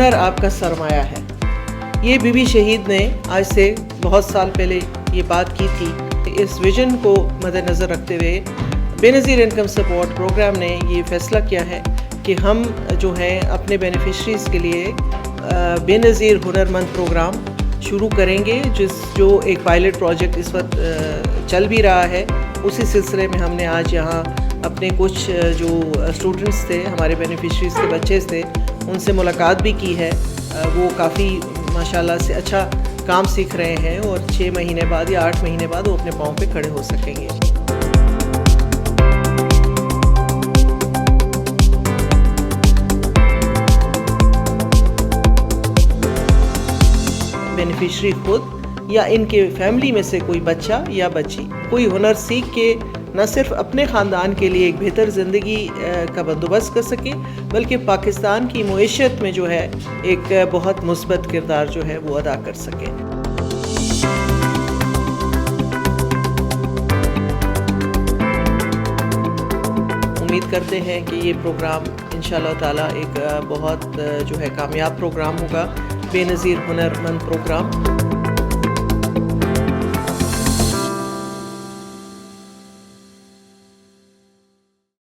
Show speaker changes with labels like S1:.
S1: हुनर आपका सरमाया है। ये बीबी शहीद ने आज से बहुत साल पहले ये बात की थी। इस विजन को मद्देनज़र रखते हुए बेनज़ीर इनकम सपोर्ट प्रोग्राम ने ये फ़ैसला किया है कि हम जो है अपने बेनिफिशरीज़ के लिए बेनज़ीर हुनरमंद प्रोग्राम शुरू करेंगे, जो एक पायलट प्रोजेक्ट इस वक्त चल भी रहा है। उसी सिलसिले में हमने आज यहाँ अपने कुछ जो स्टूडेंट्स थे, हमारे बेनिफिशरीज़ के बच्चे थे, उनसे मुलाकात भी की है। वो काफ़ी माशाल्लाह से अच्छा काम सीख रहे हैं और 6 महीने बाद या 8 महीने बाद वो अपने पाँव पे खड़े हो सकेंगे। बेनिफिशरी खुद या इनके फैमिली में से कोई बच्चा या बच्ची कोई हुनर सीख के न सिर्फ अपने ख़ानदान के लिए एक बेहतर ज़िंदगी का बंदोबस्त कर सके, बल्कि पाकिस्तान की मईशत में जो है एक बहुत मुस्बत किरदार जो है वो अदा कर सके। उम्मीद करते हैं कि ये प्रोग्राम इंशाअल्लाह ताला एक बहुत जो है कामयाब प्रोग्राम होगा, बेनज़ीर हुनरमंद प्रोग्राम।